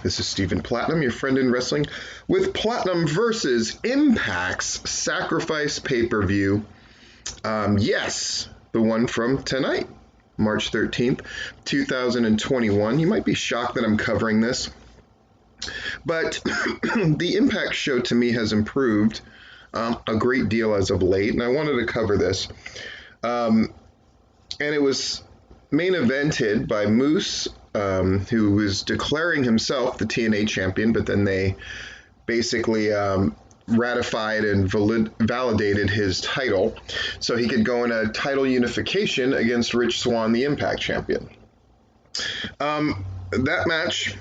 this is Stephen Platinum, your friend in wrestling, with Platinum versus Impact's Sacrifice pay-per-view. Yes, the one from tonight, March 13th, 2021. You might be shocked that I'm covering this, but the Impact show to me has improved a great deal as of late, and I wanted to cover this. And it was main evented by Moose, who was declaring himself the TNA champion, but then they basically ratified and validated his title so he could go in a title unification against Rich Swann, the Impact champion. That match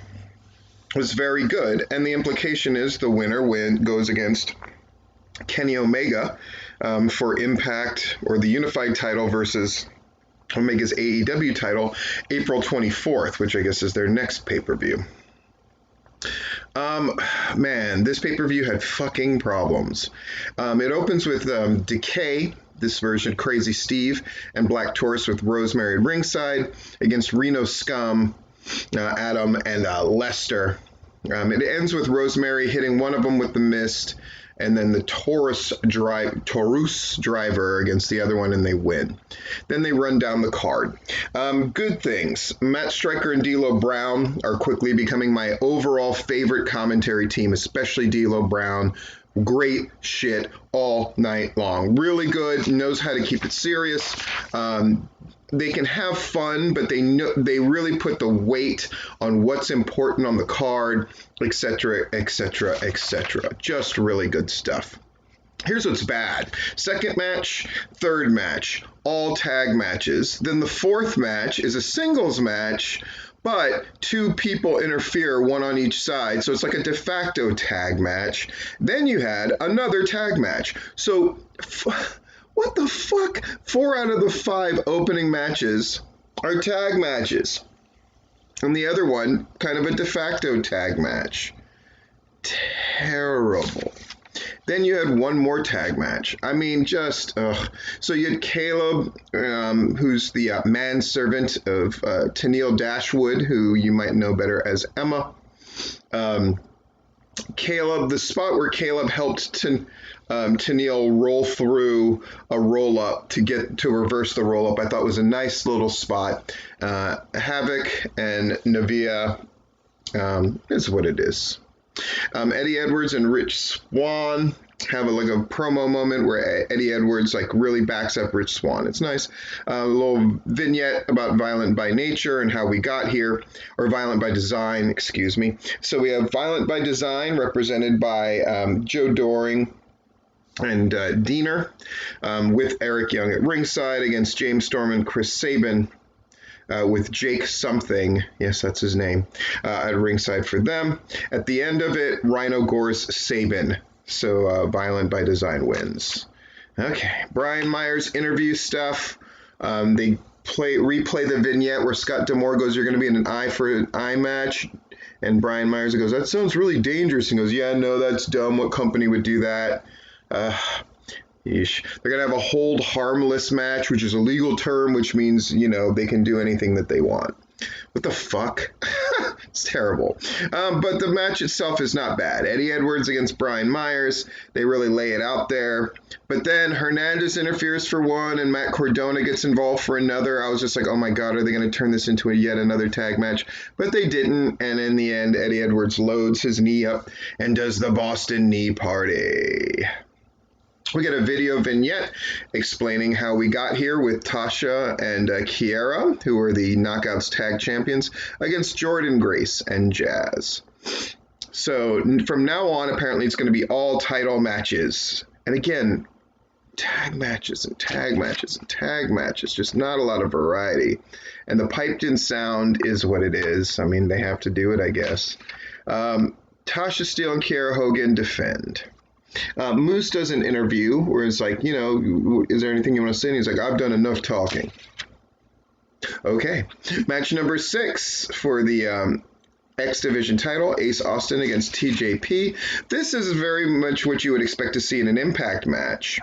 was very good, and the implication is the winner goes against Kenny Omega for Impact, or the unified title, versus Omega's AEW title, April 24th, which I guess is their next pay-per-view. Man, this pay-per-view had fucking problems. It opens with Decay, this version, Crazy Steve, and Black Taurus with Rosemary ringside against Reno Scum, Adam, and Lester. It ends with Rosemary hitting one of them with the mist, and then the Taurus driver against the other one, and they win. Then they run down the card. Good things. Matt Striker and D'Lo Brown are quickly becoming my overall favorite commentary team, especially D'Lo Brown. Great shit all night long. Really good, knows how to keep it serious. They can have fun, but they really put the weight on what's important on the card, etc., etc., etc. Just really good stuff. Here's what's bad. Second match, third match, all tag matches. Then the fourth match is a singles match, but two people interfere, one on each side, so it's like a de facto tag match. Then you had another tag match. So what the fuck? 4 out of the 5 opening matches are tag matches. And the other one, kind of a de facto tag match. Terrible. Then you had one more tag match. I mean, just, ugh. So you had Caleb, who's the manservant of Tennille Dashwood, who you might know better as Emma. Caleb, the spot where Caleb helped Tennille roll through a roll-up to reverse the roll-up, I thought was a nice little spot. Havoc and Nevaeh is what it is. Eddie Edwards and Rich Swann have a promo moment where Eddie Edwards really backs up Rich Swann. It's nice. A little vignette about Violent by Nature and how we got here, or Violent by Design, excuse me. So we have Violent by Design represented by Joe Doring and Diener, with Eric Young at ringside against James Storm and Chris Sabin, with Jake something, yes, that's his name, at ringside for them. At the end of it, Rhino gores Sabin, so Violent by Design wins. Okay, Brian Myers interview stuff. They replay the vignette where Scott D'Amore goes, "You're going to be in an eye for an eye match," and Brian Myers goes, "That sounds really dangerous." He goes, "Yeah, no, that's dumb. What company would do that?" Yeesh. They're going to have a hold harmless match, which is a legal term, which means, they can do anything that they want. What the fuck? It's terrible. But the match itself is not bad. Eddie Edwards against Brian Myers. They really lay it out there. But then Hernandez interferes for one, and Matt Cardona gets involved for another. I was just like, oh my God, are they going to turn this into yet another tag match? But they didn't. And in the end, Eddie Edwards loads his knee up and does the Boston knee party. We get a video vignette explaining how we got here with Tasha and Kiera, who are the Knockouts Tag Champions, against Jordan Grace and Jazz. So from now on, apparently it's going to be all title matches. And again, tag matches and tag matches and tag matches, just not a lot of variety. And the piped-in sound is what it is. I mean, they have to do it, I guess. Tasha Steele and Kiera Hogan defend. Moose does an interview where it's like, is there anything you want to say? And he's like, I've done enough talking. Okay. Match number 6 for the X Division title, Ace Austin against TJP. This is very much what you would expect to see in an Impact match.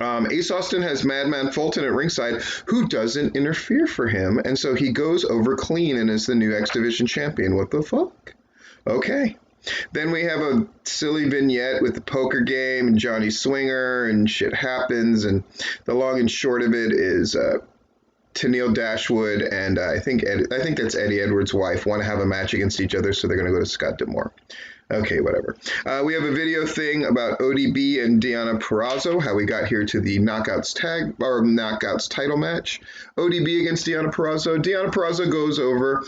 Ace Austin has Madman Fulton at ringside, who doesn't interfere for him, and so he goes over clean and is the new X Division champion. What the fuck? Okay. Then we have a silly vignette with the poker game and Johnny Swinger and shit happens. And the long and short of it is Tennille Dashwood and I think that's Eddie Edwards' wife want to have a match against each other, so they're going to go to Scott D'Amore. Okay, whatever. We have a video thing about ODB and Deonna Purrazzo, how we got here to the Knockouts title match. ODB against Deonna Purrazzo. Deonna Purrazzo goes over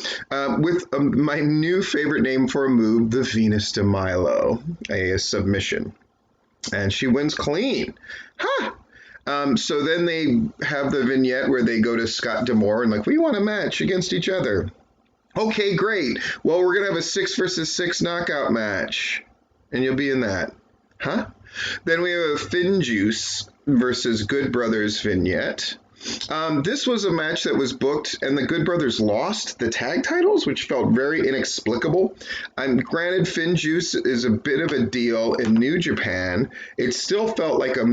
with my new favorite name for a move, the Venus de Milo, a submission. And she wins clean. Ha! So then they have the vignette where they go to Scott D'Amore and like, we want a match against each other. Okay, great. Well, we're going to have a 6 versus 6 knockout match. And you'll be in that. Huh? Then we have a Finn Juice versus Good Brothers vignette. This was a match that was booked, and the Good Brothers lost the tag titles, which felt very inexplicable. Granted, Finn Juice is a bit of a deal in New Japan. It still felt like a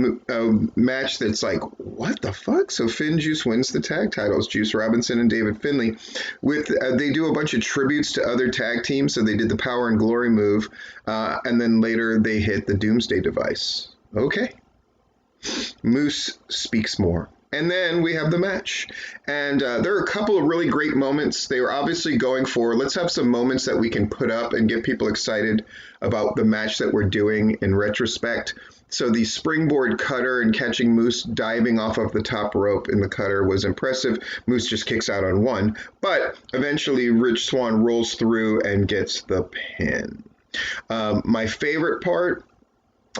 match that's like, what the fuck? So Finn Juice wins the tag titles, Juice Robinson and David Finlay. They do a bunch of tributes to other tag teams, so they did the Power and Glory move, and then later they hit the Doomsday Device. Okay. Moose speaks more. And then we have the match. And there are a couple of really great moments. They were obviously going for, let's have some moments that we can put up and get people excited about the match that we're doing in retrospect. So the springboard cutter and catching Moose diving off of the top rope in the cutter was impressive. Moose just kicks out on one. But eventually Rich Swann rolls through and gets the pin. My favorite part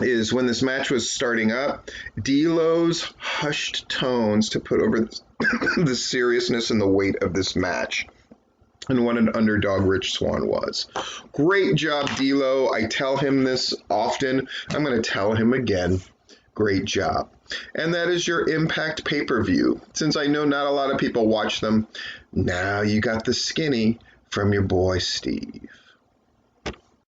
is when this match was starting up, D'Lo's hushed tones to put over the seriousness and the weight of this match and what an underdog Rich Swann was. Great job, D'Lo. I tell him this often. I'm going to tell him again. Great job. And that is your Impact pay-per-view. Since I know not a lot of people watch them, now you got the skinny from your boy Steve.